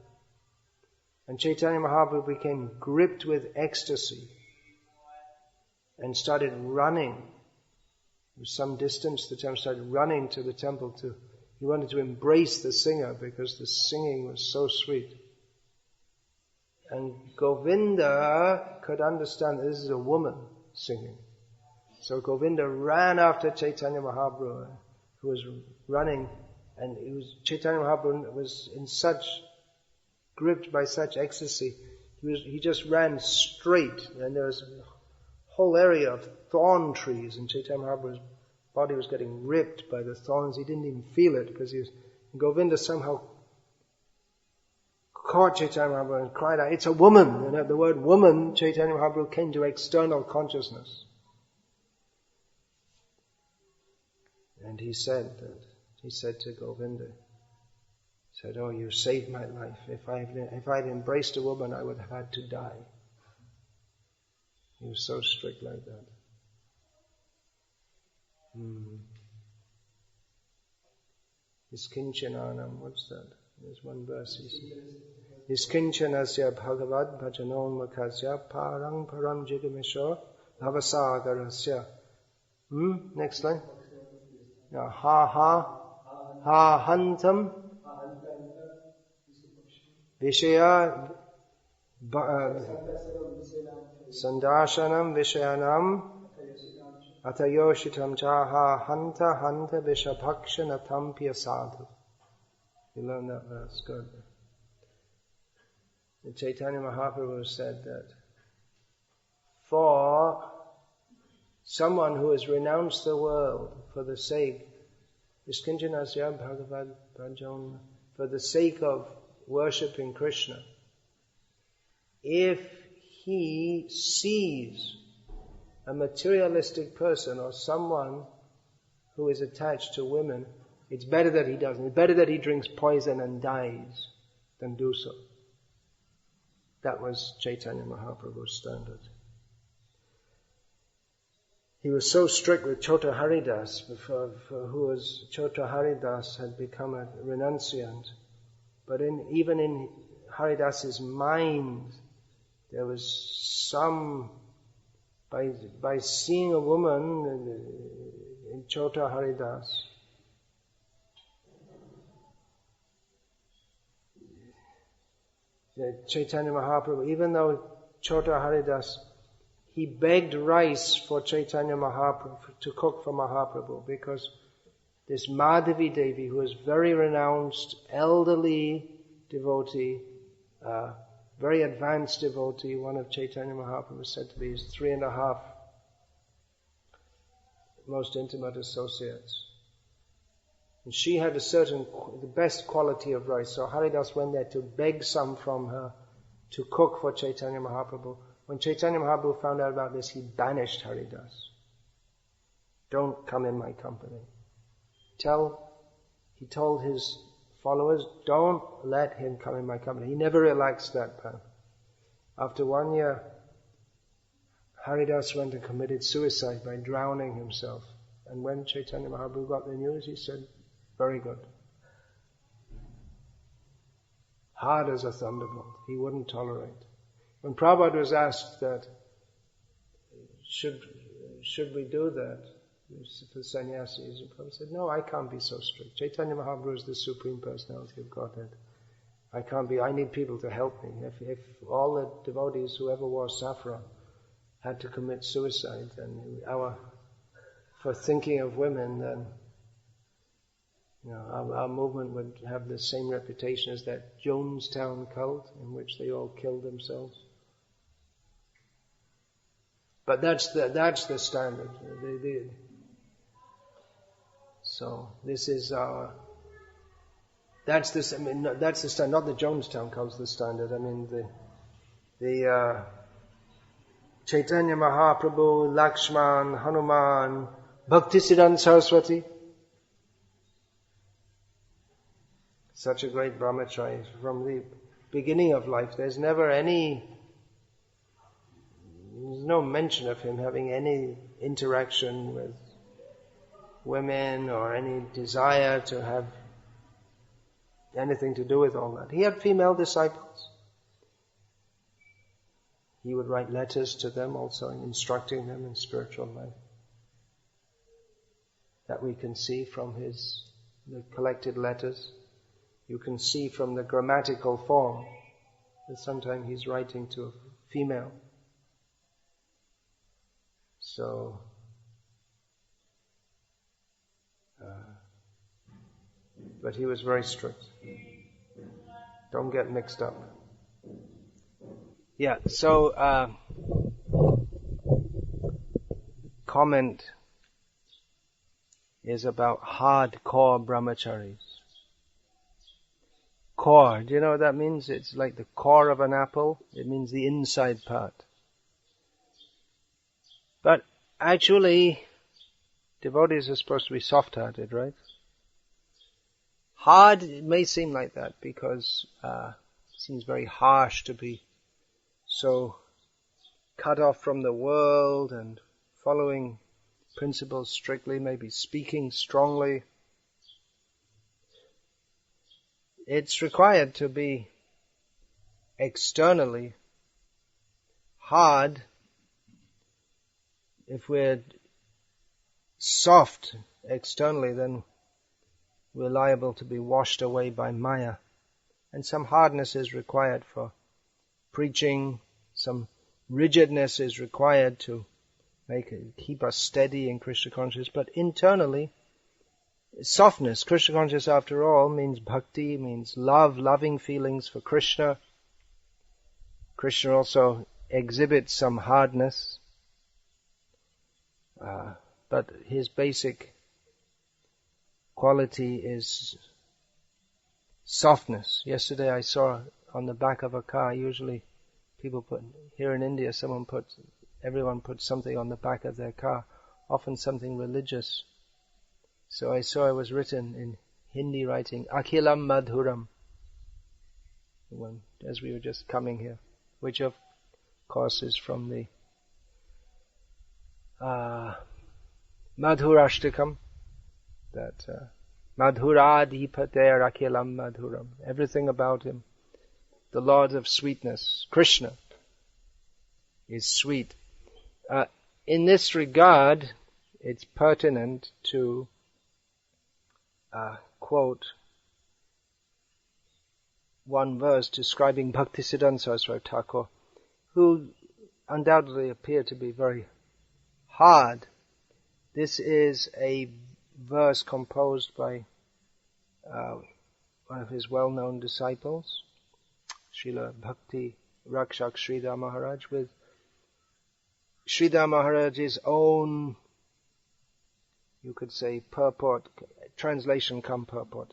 S1: And Chaitanya Mahaprabhu became gripped with ecstasy and started running. With some distance, the temple started running to the temple he wanted to embrace the singer because the singing was so sweet. And Govinda could understand that this is a woman singing. So Govinda ran after Chaitanya Mahaprabhu, who was running, and Chaitanya Mahaprabhu was gripped by such ecstasy. He just ran straight, and there was a whole area of thorn trees, and Chaitanya Mahaprabhu's body was getting ripped by the thorns. He didn't even feel it because Govinda somehow caught Chaitanya Mahaprabhu and cried out, "It's a woman!" And at the word woman, Chaitanya Mahaprabhu came to external consciousness. And he said to Govinda, "Oh, you saved my life. If I'd embraced a woman, I would have had to die." He was so strict like that. Iskinchananam, what's that? There's one verse. Iskinchanasya bhagavad bhajanonmakasya parang param jigamesho bhavasagarasya. Next line. Ha hantam vishaya sandashanam vishayanam atayoshitam cha hanta vishabhakshanatam sadhu. You learn that verse, good. The Chaitanya Mahaprabhu said that for someone who has renounced the world for the sake, for the sake of worshipping Krishna, if he sees a materialistic person or someone who is attached to women, it's better that he doesn't. It's better that he drinks poison and dies than do so. That was Chaitanya Mahaprabhu's standard. He was so strict with Chota Haridas, Chota Haridas had become a renunciant. But even in Haridas's mind, there was some, by seeing a woman in Chota Haridas, Chaitanya Mahaprabhu, even though Chota Haridas, he begged rice for Chaitanya Mahaprabhu, to cook for Mahaprabhu, because this Madhavi Devi, who was very renounced, elderly devotee, very advanced devotee, one of Chaitanya Mahaprabhu said to be his 3.5 most intimate associates. And she had the best quality of rice. So Haridas went there to beg some from her to cook for Chaitanya Mahaprabhu. When Chaitanya Mahaprabhu found out about this, he banished Haridas. don't come in my company. He told his followers, don't let him come in my company. He never relaxed that path. After 1 year, Haridas went and committed suicide by drowning himself. And when Chaitanya Mahaprabhu got the news, he said, very good. Hard as a thunderbolt. He wouldn't tolerate. When Prabhupada was asked that, should we do that for sannyasis, Prabhupada said, no, I can't be so strict. Chaitanya Mahaprabhu is the Supreme Personality of Godhead. I need people to help me. If all the devotees who ever wore saffron had to commit suicide, then for thinking of women, then our movement would have the same reputation as that Jonestown cult in which they all killed themselves. But that's the standard. So this is that's the standard. Not the Jonestown cult's the standard. I mean the Chaitanya Mahaprabhu, Lakshman, Hanuman, Bhaktisiddhanta Saraswati. Such a great Brahmacharya. From the beginning of life, there's no mention of him having any interaction with women or any desire to have anything to do with all that. He had female disciples. He would write letters to them also, instructing them in spiritual life. That we can see from the collected letters. You can see from the grammatical form that sometimes he's writing to a female. So, but he was very strict. Don't get mixed up. Yeah, so, comment is about hardcore brahmacharis. Core, do you know what that means? It's like the core of an apple. It means the inside part. But actually, devotees are supposed to be soft-hearted, right? Hard, it may seem like that because it seems very harsh to be so cut off from the world and following principles strictly, maybe speaking strongly. It's required to be externally hard. If we're soft externally, then we're liable to be washed away by Maya. And some hardness is required for preaching, some rigidness is required to keep us steady in Krishna consciousness, but internally, softness. Krishna consciousness, after all, means bhakti, means love, loving feelings for Krishna. Krishna also exhibits some hardness, but his basic quality is softness. Yesterday I saw on the back of a car, usually people here in India, everyone puts something on the back of their car, often something religious. So I saw it was written in Hindi writing, Akhilam Madhuram, as we were just coming here, which of course is from the Madhurashtakam, that Madhuradhipater Akhilam Madhuram, everything about him, the Lord of sweetness, Krishna, is sweet. In this regard, it's pertinent to quote one verse describing Bhaktisiddhanta Saraswati Thakur, who undoubtedly appeared to be very hard. This is a verse composed by one of his well-known disciples, Srila Bhakti Rakshak Sridhar Maharaj, with Sridhar Maharaj's own, you could say, purport, translation come purport.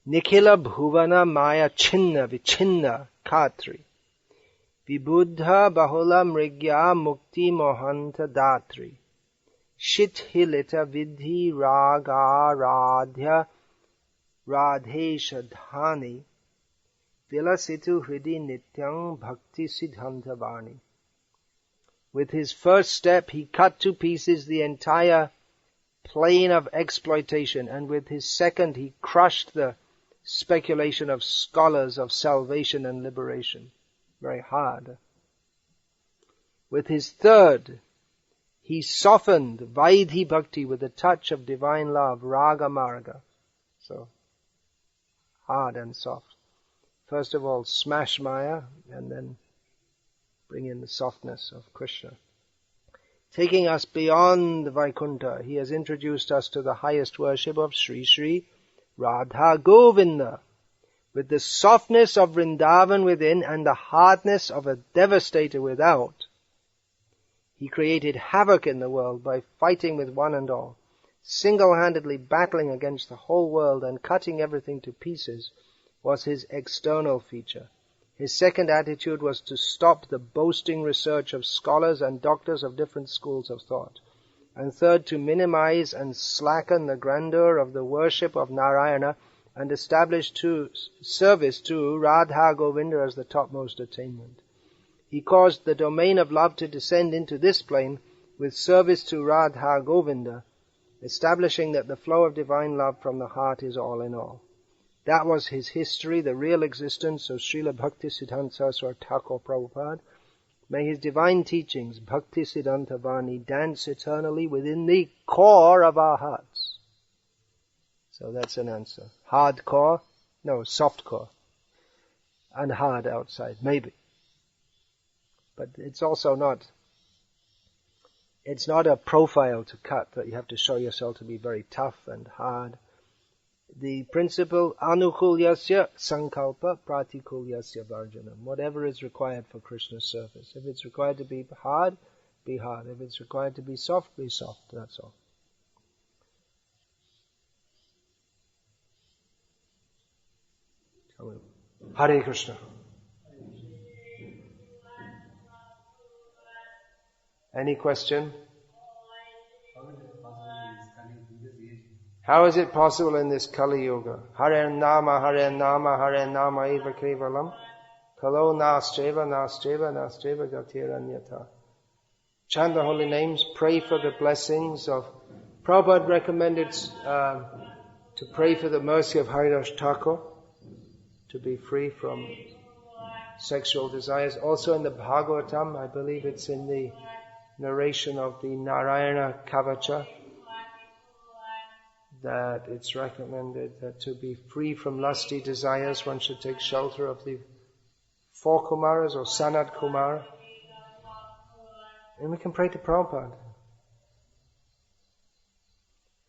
S1: Nikhila bhuvana maya chinna vichinna khatri vibuddha bahula mrigya mukti mohanta datri shithilita vidhi raga radhya radhesha dhani vilasitu hridi nityam bhakti siddhanta varni. With his first step, he cut to pieces the entire plane of exploitation, and with his second, he crushed the speculation of scholars of salvation and liberation. Very hard. With his third, he softened Vaidhi Bhakti with a touch of divine love, Raga Marga. So, hard and soft. First of all, smash Maya, and then bring in the softness of Krishna. Taking us beyond Vaikuntha, he has introduced us to the highest worship of Sri Sri Radha Govinda, with the softness of Vrindavan within and the hardness of a devastator without. He created havoc in the world by fighting with one and all, single-handedly battling against the whole world and cutting everything to pieces was his external feature. His second attitude was to stop the boasting research of scholars and doctors of different schools of thought. And third, to minimize and slacken the grandeur of the worship of Narayana and establish service to Radha Govinda as the topmost attainment. He caused the domain of love to descend into this plane with service to Radha Govinda, establishing that the flow of divine love from the heart is all in all. That was his history, the real existence of Srila Bhakti Siddhanta Saraswati Thakur Prabhupada. May his divine teachings, Bhakti Siddhanta Vani, dance eternally within the core of our hearts. So that's an answer. Hard core? No, soft core. And hard outside, maybe. But it's also not a profile to cut, that you have to show yourself to be very tough and hard. The principle, anukulyasya sankalpa pratikulyasya varjanam. Whatever is required for Krishna's service. If it's required to be hard, be hard. If it's required to be soft, be soft. That's all. Hare Krishna. Any question? How is it possible in this Kali Yuga? Hare Nama, Hare Nama, Hare Nama eva kevalam. Kalo nascheva, gatiranyata. Chant the holy names, pray for the blessings of... Prabhupada recommended to pray for the mercy of Haridas Thakur, to be free from sexual desires. Also in the Bhagavatam, I believe it's in the narration of the Narayana Kavacha, that it's recommended that to be free from lusty desires, one should take shelter of the 4 Kumaras or Sanat Kumara. And we can pray to Prabhupada,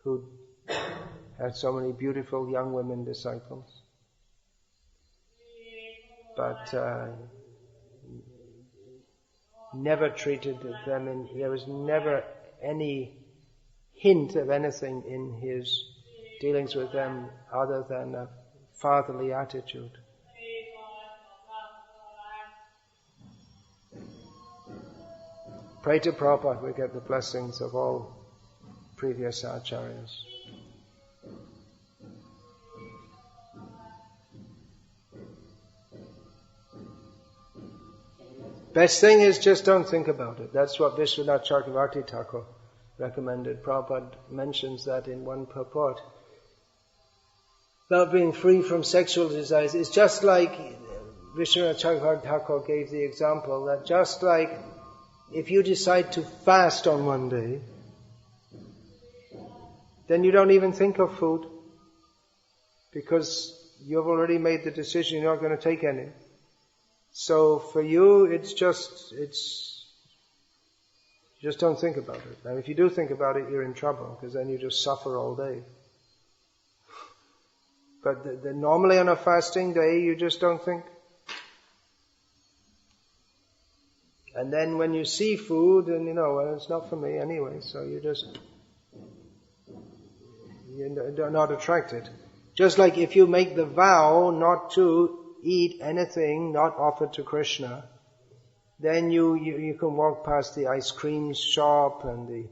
S1: who had so many beautiful young women disciples. But never treated them there was never any hint of anything in his dealings with them other than a fatherly attitude. Pray to Prabhupada, we get the blessings of all previous acharyas. Best thing is just don't think about it. That's what Vishwanath Chakravarti Thakur recommended. Prabhupada mentions that in one purport. About being free from sexual desires. It's just like Vishwanath Chakravarti Thakur gave the example that just like if you decide to fast on one day, then you don't even think of food because you've already made the decision you're not going to take any. So for you, you just don't think about it. And if you do think about it, you're in trouble, because then you just suffer all day. But normally on a fasting day, you just don't think. And then when you see food, and well, it's not for me anyway, so you're not attracted. Just like if you make the vow not to eat anything not offered to Krishna, then you can walk past the ice cream shop and the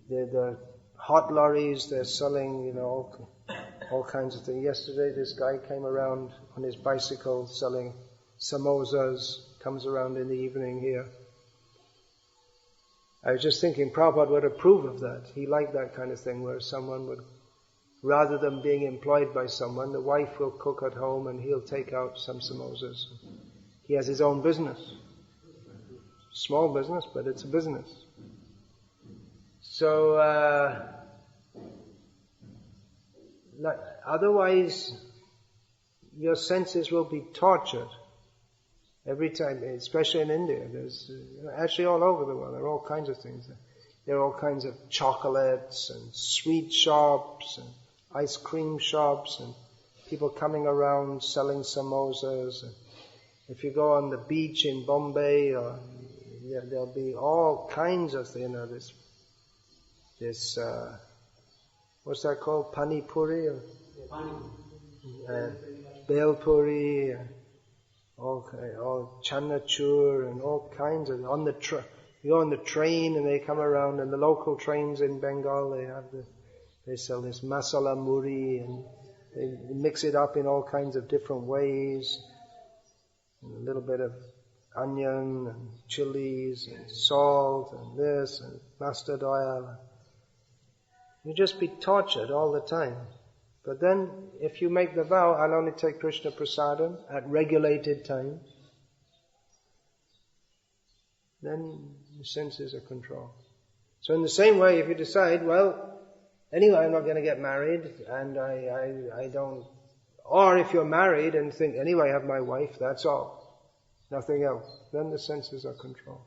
S1: the hot lorries, they're selling, all kinds of things. Yesterday this guy came around on his bicycle selling samosas, comes around in the evening here. I was just thinking Prabhupada would approve of that. He liked that kind of thing where someone would, rather than being employed by someone, the wife will cook at home and he'll take out some samosas. He has his own business. Small business, but it's a business. So, otherwise, your senses will be tortured every time, especially in India. There's actually all over the world. There are all kinds of things. There are all kinds of chocolates and sweet shops and ice cream shops and people coming around selling samosas. And if you go on the beach in Bombay, there'll be all kinds of things. This what's that called? Pani Puri? Bel Puri, all Chanachur and all kinds of, you go on the train and they come around, and the local trains in Bengal, they sell this masala muri and they mix it up in all kinds of different ways. And a little bit of onion and chilies and salt and this and mustard oil. You just be tortured all the time. But then, if you make the vow, I'll only take Krishna prasadam at regulated times, then the senses are controlled. So in the same way, if you decide, well, anyway, I'm not going to get married, and I don't, or if you're married and think, anyway, I have my wife, that's all, nothing else, then the senses are controlled.